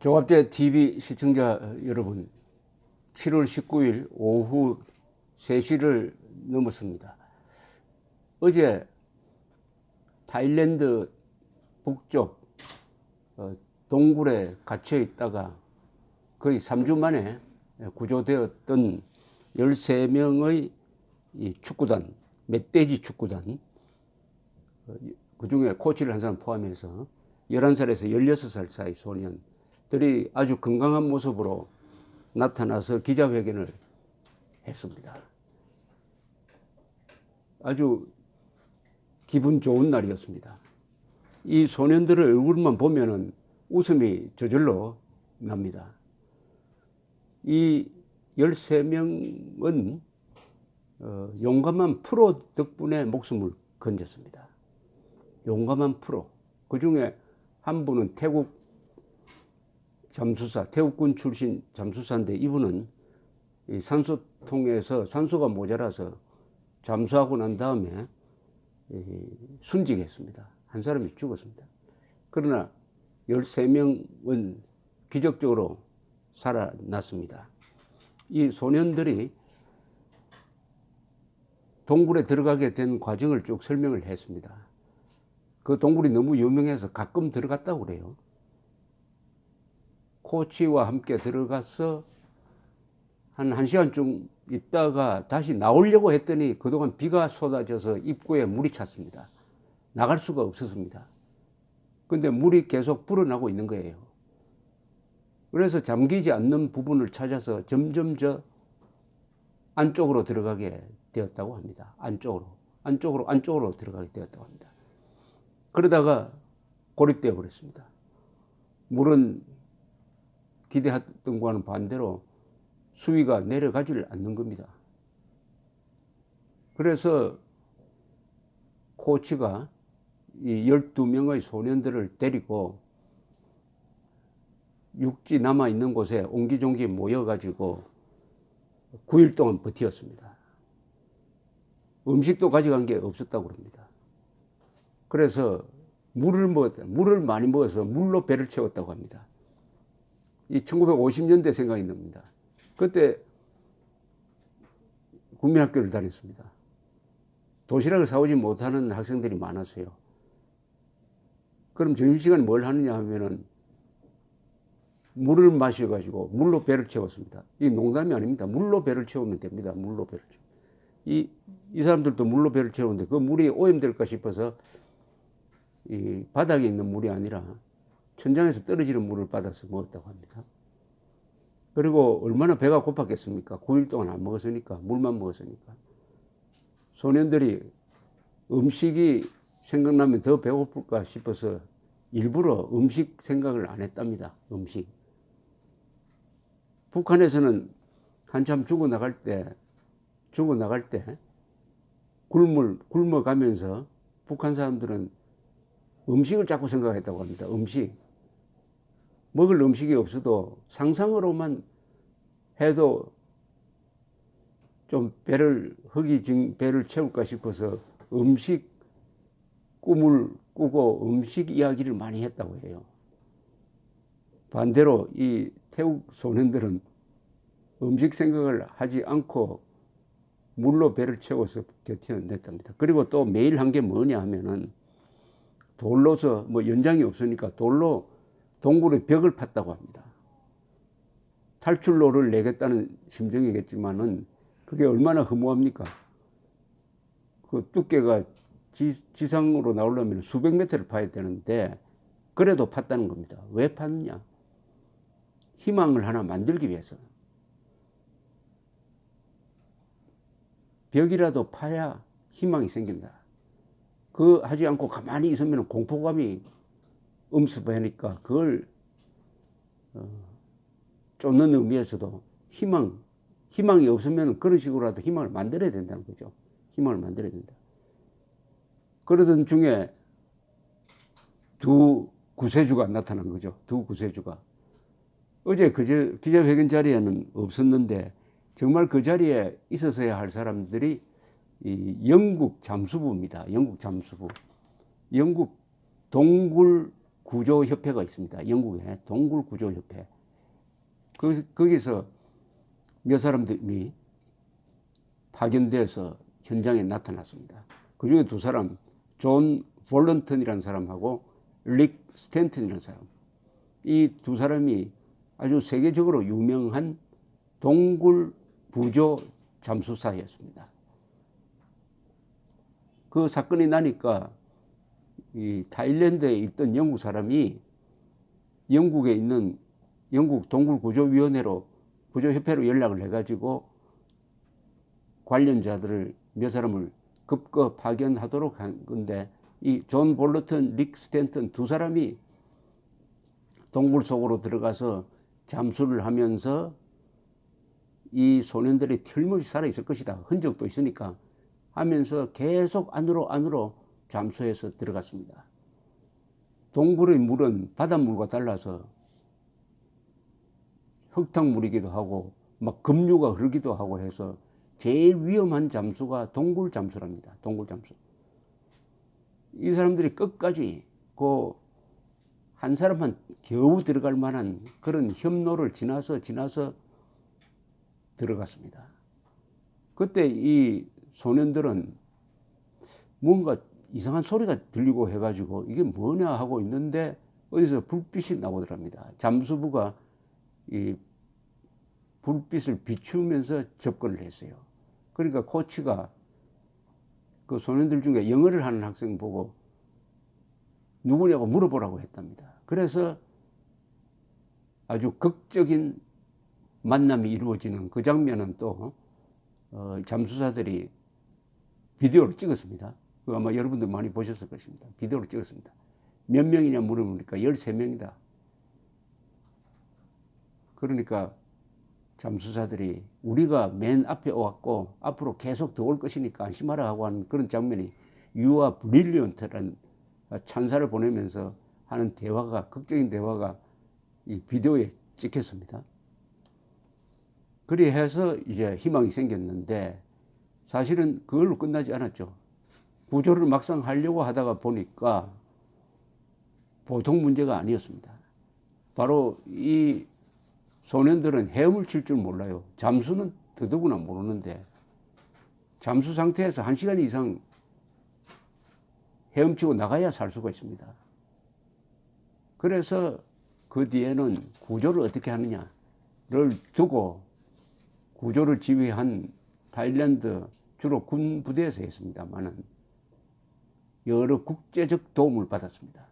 종합제 TV 시청자 여러분, 7월 19일 오후 3시를 넘었습니다. 어제 타일랜드 북쪽 동굴에 갇혀 있다가 거의 3주 만에 구조되었던 13명의 축구단, 멧돼지 축구단, 그 중에 코치를 한 사람 포함해서 11살에서 16살 사이 소년들이 아주 건강한 모습으로 나타나서 기자회견을 했습니다. 아주 기분 좋은 날이었습니다. 이 소년들의 얼굴만 보면은 웃음이 저절로 납니다. 이 13명은 용감한 프로 덕분에 목숨을 건졌습니다. 용감한 프로. 그 중에 한 분은 태국 잠수사, 태국군 출신 잠수사인데 이분은 이 산소통에서 산소가 모자라서 잠수하고 난 다음에 순직했습니다. 한 사람이 죽었습니다. 그러나 13명은 기적적으로 살아났습니다. 이 소년들이 동굴에 들어가게 된 과정을 쭉 설명을 했습니다. 그 동굴이 너무 유명해서 가끔 들어갔다고 그래요. 코치와 함께 들어가서 한 1시간쯤 있다가 다시 나오려고 했더니 그동안 비가 쏟아져서 입구에 물이 찼습니다. 나갈 수가 없었습니다. 근데 물이 계속 불어나고 있는 거예요. 그래서 잠기지 않는 부분을 찾아서 점점 저 안쪽으로 들어가게 되었다고 합니다. 안쪽으로 들어가게 되었다고 합니다. 그러다가 고립되어 버렸습니다. 물은 기대했던 거와는 반대로 수위가 내려가지를 않는 겁니다. 그래서 코치가 이 12명의 소년들을 데리고 육지 남아있는 곳에 옹기종기 모여가지고 9일 동안 버티었습니다. 음식도 가져간 게 없었다고 합니다. 그래서 물을 많이 먹어서 물로 배를 채웠다고 합니다. 이 1950년대 생각이 납니다. 그때 국민학교를 다녔습니다. 도시락을 사오지 못하는 학생들이 많았어요. 그럼 점심시간에 뭘 하느냐 하면은 물을 마셔가지고 물로 배를 채웠습니다. 이 농담이 아닙니다. 물로 배를 채우면 됩니다. 물로 배를 채우면. 이 사람들도 물로 배를 채우는데 그 물이 오염될까 싶어서 이 바닥에 있는 물이 아니라 천장에서 떨어지는 물을 받아서 먹었다고 합니다. 그리고 얼마나 배가 고팠겠습니까? 9일 동안 안 먹었으니까, 물만 먹었으니까. 소년들이 음식이 생각나면 더 배고플까 싶어서 일부러 음식 생각을 안 했답니다. 음식. 북한에서는 한참 죽어나갈 때 굶어가면서 북한 사람들은 음식을 자꾸 생각했다고 합니다. 음식. 먹을 음식이 없어도 상상으로만 해도 좀 배를 채울까 싶어서 음식 꿈을 꾸고 음식 이야기를 많이 했다고 해요. 반대로 이 태국 소년들은 음식 생각을 하지 않고 물로 배를 채워서 버텨냈답니다. 그리고 또 매일 한 게 뭐냐 하면은 돌로서 뭐 연장이 없으니까 돌로 동굴의 벽을 팠다고 합니다. 탈출로를 내겠다는 심정이겠지만은 그게 얼마나 허무합니까? 그 두께가 지상으로 나오려면 수백 미터를 파야 되는데 그래도 팠다는 겁니다. 왜 팠느냐? 희망을 하나 만들기 위해서. 벽이라도 파야 희망이 생긴다. 그 하지 않고 가만히 있으면 공포감이 음습하니까 그걸 쫓는 의미에서도 희망이 없으면 그런 식으로라도 희망을 만들어야 된다는 거죠. 희망을 만들어야 된다. 그러던 중에 두 구세주가 나타난 거죠. 두 구세주가. 어제 기자회견 자리에는 없었는데 정말 그 자리에 있었어야 할 사람들이 이 영국 잠수부입니다. 영국 잠수부. 영국 동굴 구조협회가 있습니다. 영국에 동굴 구조협회. 거기서 몇 사람들이 파견돼서 현장에 나타났습니다. 그 중에 두 사람, 존 볼런턴이라는 사람하고 릭 스탠턴이라는 사람. 이 두 사람이 아주 세계적으로 유명한 동굴 부조 잠수사였습니다. 그 사건이 나니까 이 타일랜드에 있던 영국 사람이 영국에 있는 영국 동굴구조위원회로 구조협회로 연락을 해가지고 관련자들을 몇 사람을 급거 파견하도록 한 건데 이 존 볼런턴, 릭 스탠턴 두 사람이 동굴 속으로 들어가서 잠수를 하면서 이 소년들이 틀림없이 살아있을 것이다. 흔적도 있으니까 하면서 계속 안으로 잠수해서 들어갔습니다. 동굴의 물은 바닷물과 달라서 흙탕물이기도 하고 막 급류가 흐르기도 하고 해서 제일 위험한 잠수가 동굴 잠수랍니다. 동굴 잠수. 이 사람들이 끝까지 그 한 사람만 겨우 들어갈 만한 그런 협로를 지나서 들어갔습니다. 그때 이 소년들은 뭔가 이상한 소리가 들리고 해가지고 이게 뭐냐 하고 있는데 어디서 불빛이 나오더랍니다. 잠수부가 이 불빛을 비추면서 접근을 했어요. 그러니까 코치가 그 소년들 중에 영어를 하는 학생 보고 누구냐고 물어보라고 했답니다. 그래서 아주 극적인 만남이 이루어지는 그 장면은 또 잠수사들이 비디오를 찍었습니다. 그 아마 여러분들 많이 보셨을 것입니다. 비디오를 찍었습니다. 몇 명이냐 물어보니까 13명이다. 그러니까 잠수사들이 우리가 맨 앞에 와갖고 앞으로 계속 더 올 것이니까 안심하라 하고 하는 그런 장면이 You are brilliant라는 찬사를 보내면서 하는 대화가, 극적인 대화가 이 비디오에 찍혔습니다. 그리 해서 이제 희망이 생겼는데 사실은 그걸로 끝나지 않았죠. 구조를 막상 하려고 하다가 보니까 보통 문제가 아니었습니다. 바로 이 소년들은 헤엄을 칠 줄 몰라요. 잠수는 더더구나 모르는데 잠수 상태에서 1시간 이상 헤엄치고 나가야 살 수가 있습니다. 그래서 그 뒤에는 구조를 어떻게 하느냐를 두고 구조를 지휘한 타일랜드 주로 군 부대에서 했습니다만은 여러 국제적 도움을 받았습니다.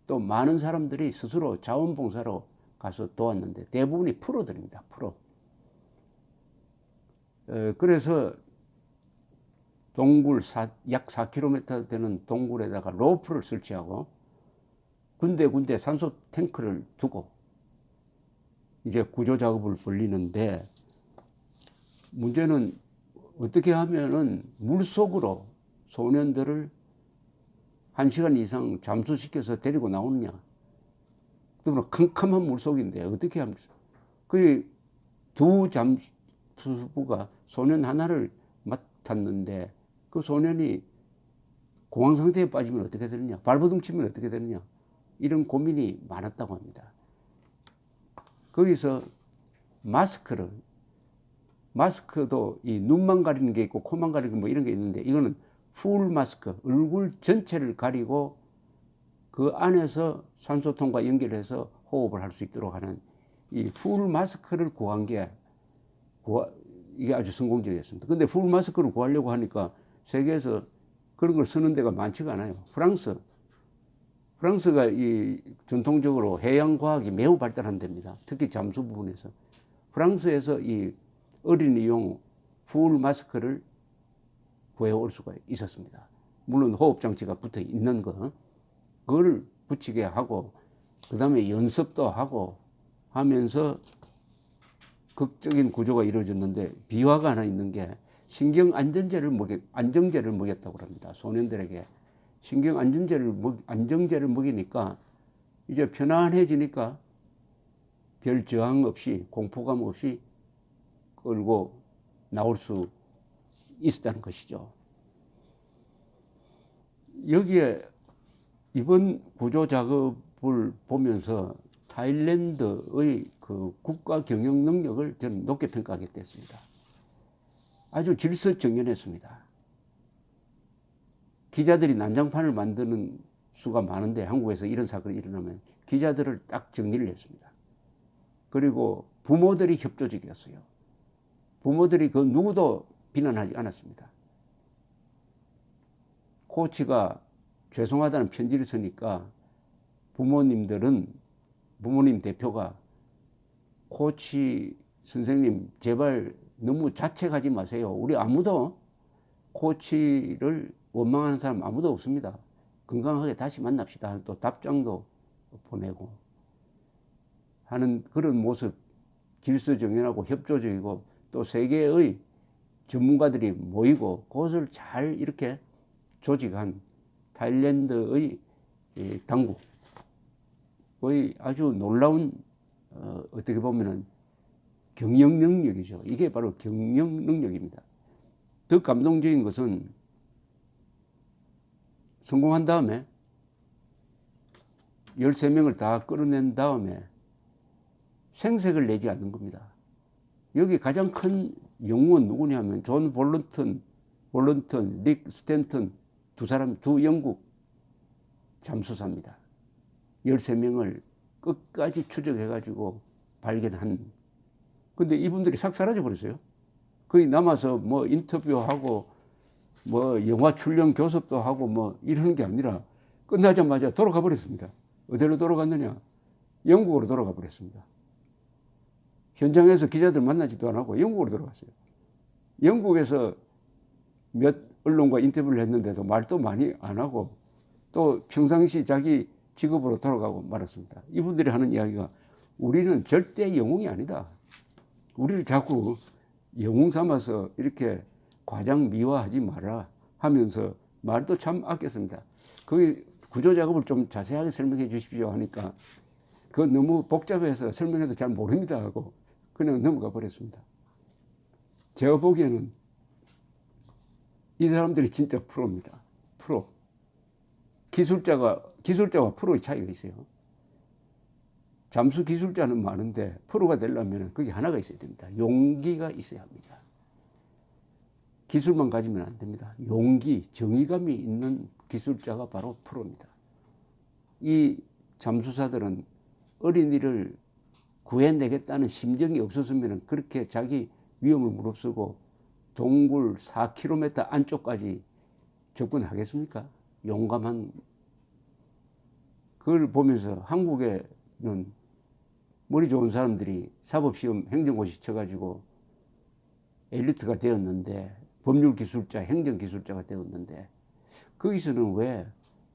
또 많은 사람들이 스스로 자원봉사로 가서 도왔는데 대부분이 프로들입니다. 프로. 그래서 동굴 약 4km 되는 동굴에다가 로프를 설치하고 군데 산소 탱크를 두고 이제 구조 작업을 벌리는데 문제는 어떻게 하면은 물속으로 소년들을 1시간 이상 잠수시켜서 데리고 나오느냐. 또 캄캄한 물속인데 어떻게 합니까? 그 두 잠수부가 소년 하나를 맡았는데 그 소년이 공황 상태에 빠지면 어떻게 되느냐, 발버둥 치면 어떻게 되느냐, 이런 고민이 많았다고 합니다. 거기서 마스크도 이 눈만 가리는 게 있고 코만 가리는 게 뭐 이런 게 있는데 이거는 풀 마스크, 얼굴 전체를 가리고 그 안에서 산소통과 연결해서 호흡을 할 수 있도록 하는 이 풀 마스크를 구한 게 이게 아주 성공적이었습니다. 근데 풀 마스크를 구하려고 하니까 세계에서 그런 걸 쓰는 데가 많지가 않아요. 프랑스가 이 전통적으로 해양 과학이 매우 발달한 데입니다. 특히 잠수 부분에서. 프랑스에서 이 어린이용 풀 마스크를 구해올 수가 있었습니다. 물론 호흡 장치가 붙어 있는 거, 그걸 붙이게 하고, 그 다음에 연습도 하고 하면서 극적인 구조가 이루어졌는데 비화가 하나 있는 게 신경 안정제를 먹였다고 합니다. 소년들에게 신경 안정제를 먹이니까 이제 편안해지니까 별 저항 없이 공포감 없이 끌고 나올 수 있었다는 것이죠. 여기에 이번 구조 작업 보면서 타일랜드의 그 국가 경영 능력을 저는 높게 평가하게 됐습니다. 아주 질서정연했습니다. 기자들이 난장판을 만드는 수가 많은데 한국에서 이런 사건이 일어나면 기자들을 딱 정리를 했습니다. 그리고 부모들이 협조적이었어요. 부모들이 그 누구도 비난하지 않았습니다. 코치가 죄송하다는 편지를 쓰니까 부모님 대표가 코치 선생님 제발 너무 자책하지 마세요. 우리 아무도 코치를 원망하는 사람 아무도 없습니다. 건강하게 다시 만납시다. 또 답장도 보내고 하는 그런 모습, 질서정연하고 협조적이고 또 세계의 전문가들이 모이고 그것을 잘 이렇게 조직한 타일랜드의 당국의 아주 놀라운 어떻게 보면은 경영 능력이죠. 이게 바로 경영 능력입니다. 더 감동적인 것은 성공한 다음에 13명을 다 끌어낸 다음에 생색을 내지 않는 겁니다. 여기 가장 큰 영웅은 누구냐면 존 볼런턴, 릭 스탠턴 두 영국 잠수사입니다. 13명을 끝까지 추적해가지고 발견한. 근데 이분들이 싹 사라져 버렸어요. 거기 남아서 뭐 인터뷰하고 뭐 영화 출연 교섭도 하고 뭐 이러는 게 아니라 끝나자마자 돌아가 버렸습니다. 어디로 돌아갔느냐? 영국으로 돌아가 버렸습니다. 현장에서 기자들 만나지도 안 하고 영국으로 돌아갔어요. 영국에서 몇 언론과 인터뷰를 했는데도 말도 많이 안 하고 또 평상시 자기 직업으로 돌아가고 말았습니다. 이분들이 하는 이야기가 우리는 절대 영웅이 아니다. 우리를 자꾸 영웅 삼아서 이렇게 과장 미화하지 마라 하면서 말도 참 아꼈습니다. 그 구조 작업을 좀 자세하게 설명해 주십시오 하니까 그거 너무 복잡해서 설명해도 잘 모릅니다 하고 그냥 넘어가 버렸습니다. 제가 보기에는 이 사람들이 진짜 프로입니다. 프로. 기술자와 프로의 차이가 있어요. 잠수 기술자는 많은데 프로가 되려면 그게 하나가 있어야 됩니다. 용기가 있어야 합니다. 기술만 가지면 안 됩니다. 용기, 정의감이 있는 기술자가 바로 프로입니다. 이 잠수사들은 어린이를 구해내겠다는 심정이 없었으면 그렇게 자기 위험을 무릅쓰고 동굴 4km 안쪽까지 접근하겠습니까? 용감한. 그걸 보면서 한국에는 머리 좋은 사람들이 사법시험 행정고시 쳐가지고 엘리트가 되었는데 법률기술자, 행정기술자가 되었는데 거기서는 왜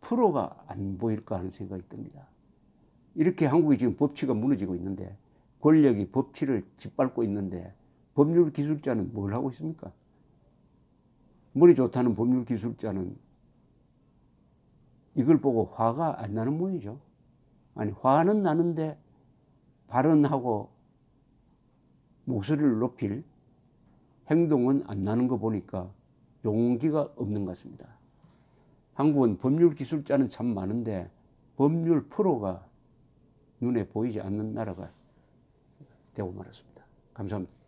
프로가 안 보일까 하는 생각이 듭니다. 이렇게 한국이 지금 법치가 무너지고 있는데 권력이 법치를 짓밟고 있는데 법률기술자는 뭘 하고 있습니까? 머리 좋다는 법률기술자는 이걸 보고 화가 안 나는 모양이죠. 아니 화는 나는데 발언하고 목소리를 높일 행동은 안 나는 거 보니까 용기가 없는 것 같습니다. 한국은 법률기술자는 참 많은데 법률 프로가 눈에 보이지 않는 나라가 되고 말았습니다. 감사합니다.